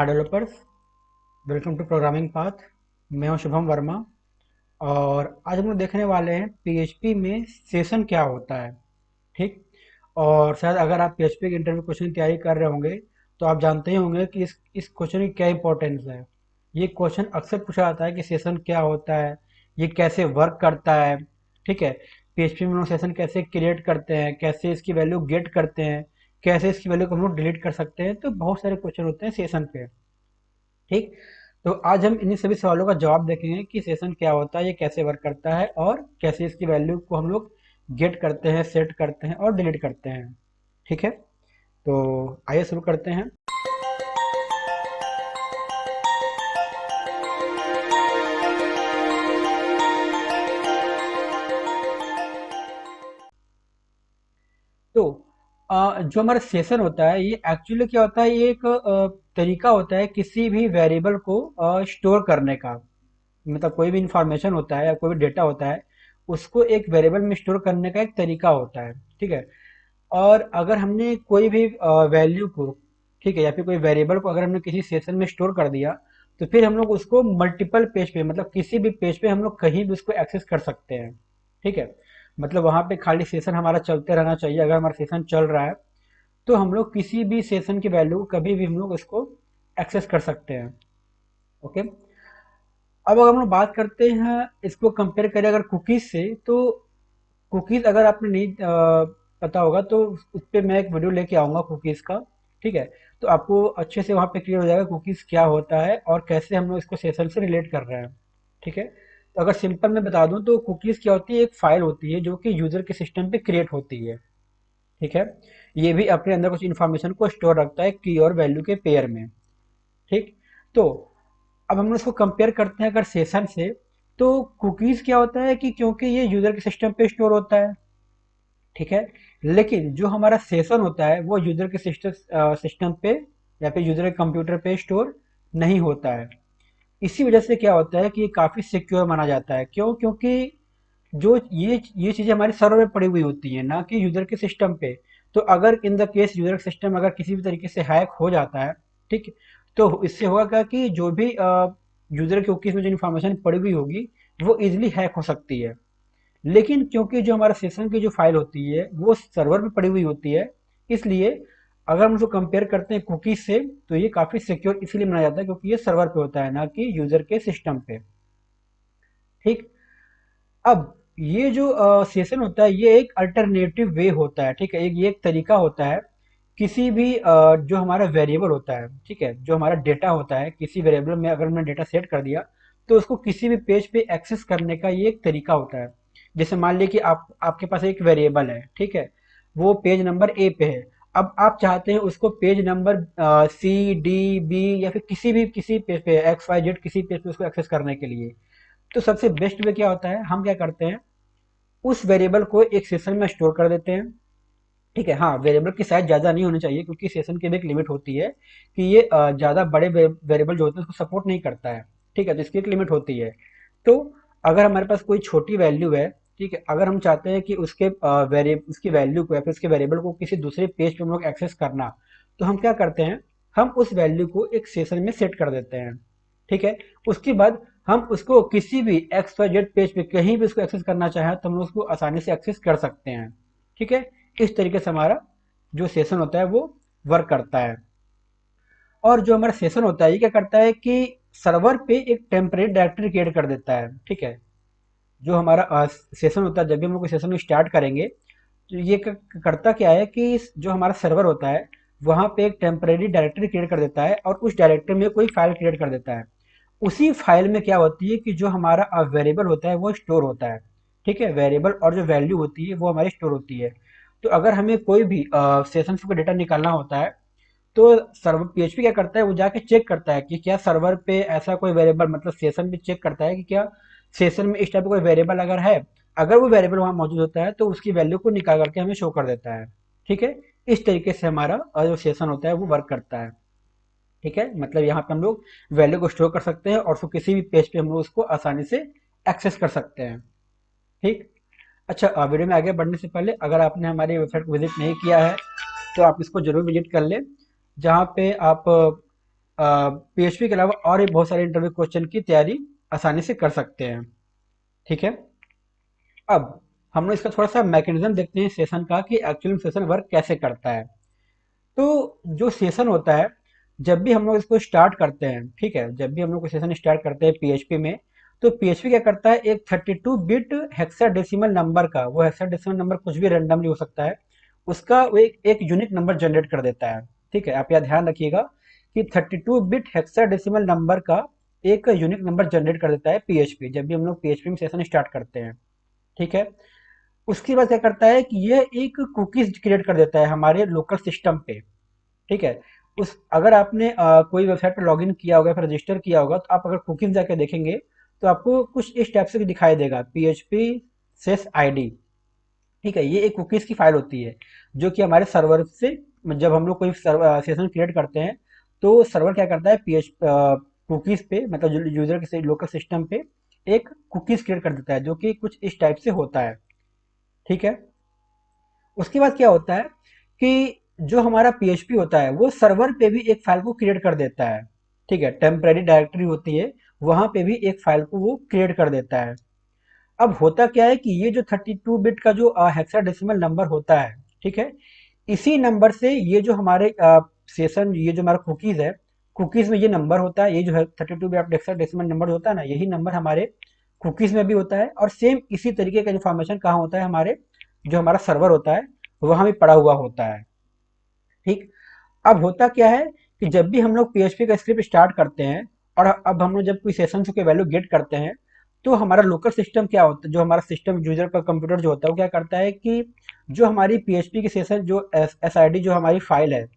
Hi developers, welcome to programming path. मैं हूं शुभम वर्मा और आज हम लोग देखने वाले हैं पीएचपी में सेशन क्या होता है। ठीक। और शायद अगर आप पीएचपी के इंटरव्यू क्वेश्चन की तैयारी कर रहे होंगे तो आप जानते ही होंगे कि इस क्वेश्चन की क्या इंपॉर्टेंस है। ये क्वेश्चन अक्सर पूछा जाता है कि सेशन क्या होता है, ये कैसे वर्क करता है। ठीक है। पीएचपी में हम लोग सेशन कैसे क्रिएट करते हैं, कैसे इसकी वैल्यू गेट करते हैं, कैसे इसकी वैल्यू को हम लोग डिलीट कर सकते हैं। तो बहुत सारे क्वेश्चन होते हैं सेशन पे। ठीक। तो आज हम इन्हीं सभी सवालों का जवाब देखेंगे कि सेशन क्या होता है, ये कैसे वर्क करता है और कैसे इसकी वैल्यू को हम लोग गेट करते हैं, सेट करते हैं और डिलीट करते हैं। ठीक है। तो आइए शुरू करते हैं। तो जो हमारा सेशन होता है ये एक्चुअली क्या होता है, ये एक तरीका होता है किसी भी वेरिएबल को स्टोर करने का। मतलब कोई भी इंफॉर्मेशन होता है या कोई भी डेटा होता है, उसको एक वेरिएबल में स्टोर करने का एक तरीका होता है। ठीक है। और अगर हमने कोई भी वैल्यू को, ठीक है, या फिर कोई वेरिएबल को अगर हमने किसी सेशन में स्टोर कर दिया तो फिर हम लोग उसको मल्टीपल पेज पे, मतलब किसी भी पेज पे हम लोग कहीं भी उसको एक्सेस कर सकते हैं। ठीक है। मतलब वहां पे खाली सेशन हमारा चलते रहना चाहिए। अगर हमारा सेशन चल रहा है तो हम लोग किसी भी सेशन की वैल्यू को कभी भी हम लोग उसको एक्सेस कर सकते हैं। ओके। अब अगर हम लोग बात करते हैं, इसको कंपेयर करें अगर कुकीज से, तो कुकीज अगर आपने नहीं पता होगा तो उस पर मैं एक वीडियो लेके आऊंगा कुकीज का। ठीक है। तो आपको अच्छे से वहां पे क्लियर हो जाएगा कुकीज क्या होता है और कैसे हम लोग इसको सेशन से रिलेट कर रहे हैं। ठीक है। तो अगर सिंपल मैं बता दूं तो कुकीज क्या होती है, एक फाइल होती है जो कि यूजर के सिस्टम पे क्रिएट होती है। ठीक है। ये भी अपने अंदर कुछ इन्फॉर्मेशन को स्टोर रखता है की और वैल्यू के पेयर में। ठीक। तो अब हम इसको कंपेयर करते हैं अगर सेशन से, तो कुकीज क्या होता है कि क्योंकि ये यूजर के सिस्टम पे स्टोर होता है। ठीक है। लेकिन जो हमारा सेशन होता है वो यूजर के सिस्टम पे या फिर यूजर के कंप्यूटर पे स्टोर नहीं होता है। इसी वजह से क्या होता है कि ये काफी सिक्योर माना जाता है। क्यों? क्योंकि जो ये चीजें हमारे सर्वर में पड़ी हुई होती हैं, ना कि यूजर के सिस्टम पे। तो अगर इन द केस यूजर का सिस्टम अगर किसी भी तरीके से हैक हो जाता है, ठीक, तो इससे होगा क्या कि जो भी यूजर के कुकीज में जो इन्फॉर्मेशन पड़ी हुई होगी वो इजिली हैक हो सकती है। लेकिन क्योंकि जो हमारा सेशन की जो फाइल होती है वो सर्वर पे पड़ी हुई होती है, इसलिए अगर हम उसको कंपेयर करते हैं कुकीज से तो ये काफी सिक्योर इसलिए माना जाता है क्योंकि ये सर्वर पे होता है ना कि यूजर के सिस्टम पे। ठीक। अब ये जो सेशन होता है ये एक अल्टरनेटिव वे होता है। ठीक है। ये एक तरीका होता है किसी भी जो हमारा वेरिएबल होता है, ठीक है, जो हमारा डेटा होता है, किसी वेरिएबल में अगर हमने डेटा सेट कर दिया तो उसको किसी भी पेज पे एक्सेस करने का ये एक तरीका होता है। जैसे मान लीजिए कि आपके पास एक वेरिएबल है, ठीक है, वो पेज नंबर ए पे है। अब आप चाहते हैं उसको page number C D B या फिर किसी पेज पे एक्स वाई जेड किसी पेज पे उसको एक्सेस करने के लिए, तो सबसे बेस्ट वे क्या होता है, हम क्या करते हैं, उस वेरिएबल को एक सेशन में स्टोर कर देते हैं। ठीक है। हाँ, वेरिएबल की साइज ज़्यादा नहीं होनी चाहिए क्योंकि सेशन की भी एक लिमिट होती है कि ये ज़्यादा बड़े वेरिएबल जो होते हैं उसको सपोर्ट नहीं करता है। ठीक है। तो इसकी एक लिमिट होती है। तो अगर हमारे पास कोई छोटी वैल्यू है, ठीक है, अगर हम चाहते हैं कि उसकी वैल्यू को या फिर उसके वेरिएबल को किसी दूसरे पेज पे हम लोग एक्सेस करना, तो हम क्या करते हैं, हम उस वैल्यू को एक सेशन में सेट कर देते हैं। ठीक है। उसके बाद हम उसको किसी भी एक्स वाई जेड पेज पे कहीं भी उसको एक्सेस करना चाहें तो हम उसको आसानी से एक्सेस कर सकते हैं। ठीक है। इस तरीके से हमारा जो सेशन होता है वो वर्क करता है। और जो हमारा सेशन होता है ये क्या करता है कि सर्वर पे एक टेम्परेरी डायरेक्टरी क्रिएट कर देता है। ठीक है। जो हमारा सेशन होता है, जब भी हम लोग सेशन स्टार्ट करेंगे तो ये करता क्या है कि जो हमारा सर्वर होता है वहां पे एक टेम्परेरी डायरेक्टरी क्रिएट कर देता है और उस डायरेक्टरी में कोई फाइल क्रिएट कर देता है। उसी फाइल में क्या होती है कि जो हमारा वेरिएबल होता है वो स्टोर होता है। ठीक है। वेरिएबल और जो वैल्यू होती है वो हमारी स्टोर होती है। तो अगर हमें कोई भी सेशन से कोई डेटा निकालना होता है तो सर्वर पीएचपी क्या करता है, वो जाके चेक करता है कि क्या सर्वर पे ऐसा कोई वेरिएबल, मतलब सेशन भी चेक करता है कि क्या सेशन में इस टाइप का कोई वेरिएबल अगर है, अगर वो वेरिएबल वहां मौजूद होता है तो उसकी वैल्यू को निकाल करके हमें शो कर देता है। ठीक है। इस तरीके से हमारा जो सेशन होता है वो वर्क करता है। ठीक है। मतलब यहाँ पे हम लोग वैल्यू को स्टोर कर सकते हैं और उसको किसी भी पेज पे हम लोग उसको आसानी से एक्सेस कर सकते हैं। ठीक। अच्छा, वीडियो में आगे बढ़ने से पहले अगर आपने हमारी वेबसाइट को विजिट नहीं किया है तो आप इसको जरूर विजिट कर लें, जहाँ पे आप पीएचपी के अलावा और भी बहुत सारे इंटरव्यू क्वेश्चन की तैयारी आसानी से कर सकते हैं। ठीक है। अब हम लोग इसका थोड़ा सा मैकेनिज्म देखते हैं सेशन का कि एक्चुअली सेशन वर्क कैसे करता है। तो जो सेशन होता है, जब भी हम लोग इसको स्टार्ट करते हैं, ठीक है, जब भी हम लोग को सेशन स्टार्ट करते हैं पीएचपी में, तो पीएचपी क्या करता है, एक 32 बिट हेक्साडेसिमल नंबर का, वो हेक्साडेसिमल नंबर कुछ भी रेंडमली हो सकता है, उसका वो एक यूनिक नंबर जनरेट कर देता है। ठीक है, आप यह ध्यान रखिएगा कि 32 बिट हेक्साडेसिमल नंबर का एक यूनिक नंबर जनरेट कर देता है पीएचपी, जब भी हम लोग पीएचपी में सेशन स्टार्ट करते हैं। ठीक है। उसके बाद क्या करता है कि यह एक कुकीज क्रिएट कर देता है हमारे लोकल सिस्टम पे। ठीक है। उस अगर आपने कोई वेबसाइट पर लॉगिन किया होगा, फिर रजिस्टर किया होगा, तो आप अगर कुकीज जाके देखेंगे तो आपको कुछ इस टाइप से दिखाई देगा, पीएचपी सेस आईडी। ठीक है, ये एक कुकीज की फाइल होती है जो कि हमारे सर्वर से, जब हम लोग कोई सेशन क्रिएट करते हैं तो सर्वर क्या करता है, पीएच कुकीज पे, मतलब यूजर के लोकल सिस्टम पे एक कुकीज क्रिएट कर देता है जो कि कुछ इस टाइप से होता है। ठीक है। उसके बाद क्या होता है कि जो हमारा पीएचपी होता है वो सर्वर पे भी एक फाइल को क्रिएट कर देता है। ठीक है, टेम्परेरी डायरेक्टरी होती है, वहां पे भी एक फाइल को वो क्रिएट कर देता है। अब होता क्या है कि ये जो 32 बिट का जो हेक्साडेसिमल नंबर होता है, ठीक है, इसी नंबर से ये जो हमारे सेशन, ये जो हमारा कुकीज है, कुकीज में ये नंबर होता है, ये जो है 32 बिट हेक्साडेसिमल नंबर होता है ना, यही नंबर हमारे कुकीज में भी होता है, और सेम इसी तरीके का इन्फॉर्मेशन कहाँ होता है, हमारे जो हमारा सर्वर होता है वहां भी पड़ा हुआ होता है। ठीक। अब होता क्या है कि जब भी हम लोग पीएचपी का स्क्रिप्ट स्टार्ट करते हैं, और अब हम लोग जब कोई सेशन से कोई वैल्यू गेट करते हैं, तो हमारा लोकल सिस्टम क्या होता है, जो हमारा सिस्टम यूजर का कंप्यूटर जो होता है वो क्या करता है कि जो हमारी पीएचपी की सेशन जो एस आई डी जो हमारी फाइल है,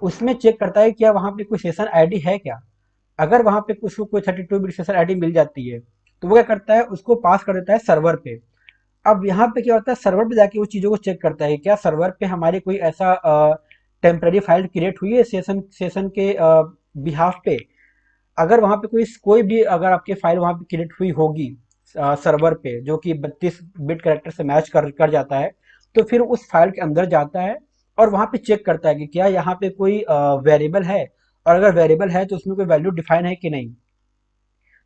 उसमें चेक करता है क्या वहाँ पे कोई सेशन आईडी है क्या। अगर वहाँ पे उसको कोई 32 बिट सेशन आईडी मिल जाती है, तो वो क्या करता है, उसको पास कर देता है सर्वर पे। अब यहाँ पे क्या होता है, सर्वर पे जाके उस चीज़ों को चेक करता है क्या सर्वर पे हमारी कोई ऐसा टेम्पररी फाइल क्रिएट हुई है सेशन सेशन के बिहाफ पे। अगर वहाँ पे कोई कोई भी अगर आपकी फाइल वहाँ पे क्रिएट हुई होगी सर्वर पे, जो कि 32 बिट कैरेक्टर से मैच कर कर जाता है, तो फिर उस फाइल के अंदर जाता है और वहाँ पे चेक करता है कि क्या यहाँ पे कोई वेरिएबल है, और अगर वेरिएबल है तो उसमें कोई वैल्यू डिफाइन है कि नहीं।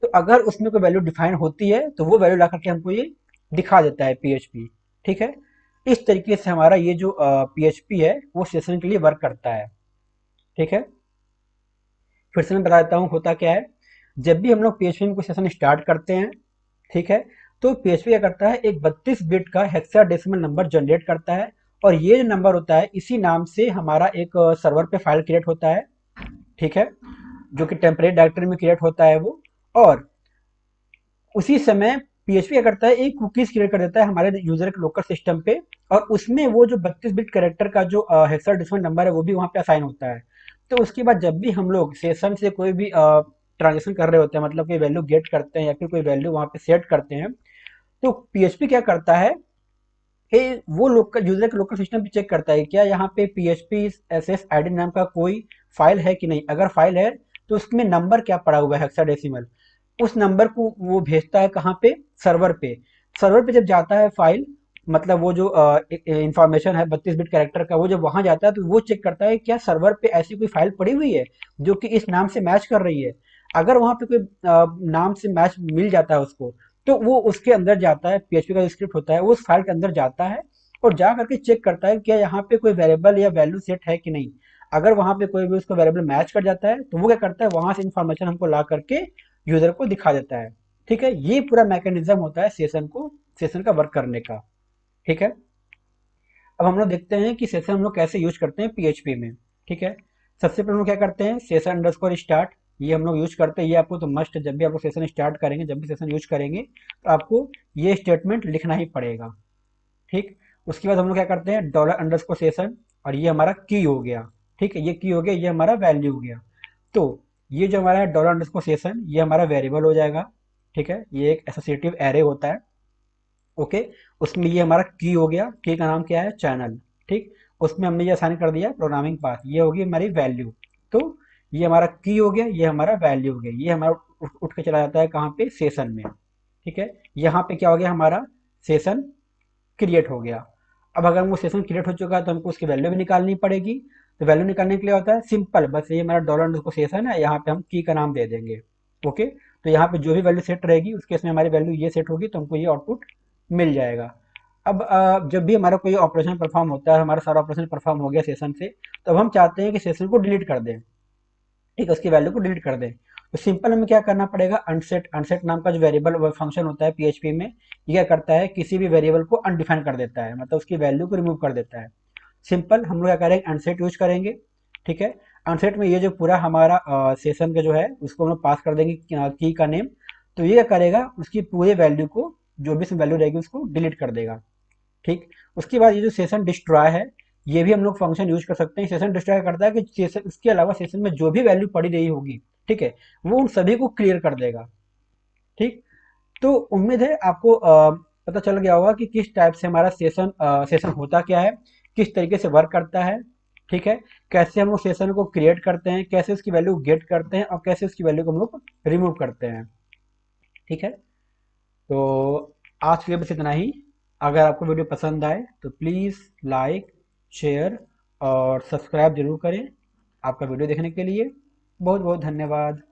तो अगर उसमें कोई वैल्यू डिफाइन होती है तो वो वैल्यू ला करके हमको ये दिखा देता है पीएचपी। ठीक है। इस तरीके से हमारा ये जो पीएचपी है वो सेशन के लिए वर्क करता है। ठीक है। फिर से मैं बता देता हूँ होता क्या है। जब भी हम लोग पीएचपी में कोई सेशन स्टार्ट करते हैं, ठीक है, तो पीएचपी क्या करता है, एक 32 बिट का हेक्साडेसिमल नंबर जनरेट करता है, और ये जो नंबर होता है इसी नाम से हमारा एक सर्वर पे फाइल क्रिएट होता है। ठीक है, जो कि टेम्परेरी डायरेक्टरी में क्रिएट होता है वो। और उसी समय पीएचपी क्या करता है, एक कुकीज क्रिएट कर देता है हमारे यूजर के लोकल सिस्टम पे, और उसमें वो जो 32 बिट कैरेक्टर का जो हेक्साडेसिमल नंबर है वो भी वहाँ पे असाइन होता है। तो उसके बाद जब भी हम लोग सेशन से कोई भी ट्रांजेक्शन कर रहे होते हैं, मतलब कोई वैल्यू गेट करते हैं या फिर कोई वैल्यू वहाँ पे सेट करते हैं, तो पीएचपी क्या करता है कि वो लोकल यूजर के लोकल सिस्टम पे चेक करता है क्या यहाँ पे PHP S S I D नाम का कोई फाइल है कि नहीं। अगर फाइल है तो उसमें नंबर क्या पड़ा हुआ है, हेक्साडेसिमल, उस नंबर को वो भेजता है कहाँ पे, सर्वर पे। सर्वर पे जब जाता है फाइल, मतलब वो जो इंफॉर्मेशन है 32 बिट कैरेक्टर का, वो जब वहां जाता है तो वो चेक करता है क्या सर्वर पे ऐसी कोई फाइल पड़ी हुई है जो कि इस नाम से मैच कर रही है। अगर वहां पे कोई नाम से मैच मिल जाता है उसको, तो वो उसके अंदर जाता है, पीएचपी का जो स्क्रिप्ट होता है वो उस फाइल के अंदर जाता है और जा करके चेक करता है क्या यहाँ पे कोई वेरिएबल या वैल्यू सेट है कि नहीं। अगर वहां पे कोई भी उसका वेरिएबल मैच कर जाता है तो वो क्या करता है, वहां से इंफॉर्मेशन हमको ला करके यूजर को दिखा देता है। ठीक है, ये पूरा मैकेनिज्म होता है सेशन का वर्क करने का। ठीक है। अब हम लोग देखते हैं कि सेशन हम लोग कैसे यूज करते हैं पीएचपी में। ठीक है। सबसे पहले हम लोग क्या करते हैं, सेशन अंडरस्कोर स्टार्ट, ये हम लोग यूज करते हैं। ये आपको तो मस्ट, जब भी आप लोग सेशन स्टार्ट करेंगे, जब भी सेशन यूज करेंगे, तो आपको ये स्टेटमेंट लिखना ही पड़ेगा। ठीक। उसके बाद हम लोग क्या करते हैं, डॉलर अंडरस्कोर सेशन, और ये हमारा की हो गया। ठीक है, ये की हो गया, ये हमारा वैल्यू हो गया। तो ये जो हमारा डॉलर अंडरस्कोर सेशन, ये हमारा वेरिएबल हो जाएगा। ठीक है, ये एक एसोसिएटिव एरे होता है। ओके। उसमें ये हमारा की हो गया, की का नाम क्या है, चैनल। ठीक। उसमें हमने ये असाइन कर दिया प्रोग्रामिंग पाथ, ये होगी हमारी वैल्यू। तो ये हमारा की हो गया, ये हमारा वैल्यू हो गया, ये हमारा उठ के चला जाता है कहाँ पे, सेशन में। ठीक है। यहाँ पे क्या हो गया, हमारा सेशन क्रिएट हो गया। अब अगर वो सेशन क्रिएट हो चुका है तो हमको उसकी वैल्यू भी निकालनी पड़ेगी। तो वैल्यू निकालने के लिए होता है सिंपल, बस ये हमारा डॉलर अंडरस्कोर सेशन है, यहाँ पे हम की का नाम दे देंगे। ओके, तो यहाँ पे जो भी वैल्यू सेट रहेगी उस केस में हमारी वैल्यू ये सेट होगी, तो हमको ये आउटपुट मिल जाएगा। अब जब भी हमारा कोई ऑपरेशन परफॉर्म होता है, हमारा सारा ऑपरेशन परफॉर्म हो गया सेशन से, तब हम चाहते हैं कि सेशन को डिलीट कर दें। ठीक है, उसकी वैल्यू को डिलीट कर दें। तो सिंपल हमें क्या करना पड़ेगा, अनसेट अनसेट नाम का जो वेरिएबल फंक्शन होता है पीएचपी में, ये क्या करता है, किसी भी वेरिएबल को अनडिफाइन कर देता है, मतलब उसकी वैल्यू को रिमूव कर देता है। सिंपल हम लोग क्या करेंगे, अनसेट यूज करेंगे। ठीक है, अनसेट में ये जो पूरा हमारा सेशन का जो है उसको हम लोग पास कर देंगे की का नेम। तो ये क्या करेगा, उसकी पूरे वैल्यू को, जो भी वैल्यू रहेगी उसको डिलीट कर देगा। ठीक, उसके बाद ये जो सेशन डिस्ट्रॉय है, ये भी हम लोग फंक्शन यूज कर सकते हैं। सेशन डिस्ट्रॉय करता है कि सेशन, इसके अलावा सेशन में जो भी वैल्यू पड़ी रही होगी, ठीक है, वो उन सभी को क्लियर कर देगा। ठीक, तो उम्मीद है आपको पता चल गया होगा कि किस टाइप से हमारा सेशन सेशन होता क्या है, किस तरीके से वर्क करता है। ठीक है, कैसे हम लोग सेशन को क्रिएट करते हैं, कैसे उसकी वैल्यू गेट करते हैं, और कैसे उसकी वैल्यू को हम लोग रिमूव करते हैं। ठीक है, तो आज के लिए बस इतना ही। अगर आपको वीडियो पसंद आए तो प्लीज़ लाइक, शेयर और सब्सक्राइब जरूर करें। आपका वीडियो देखने के लिए बहुत बहुत धन्यवाद।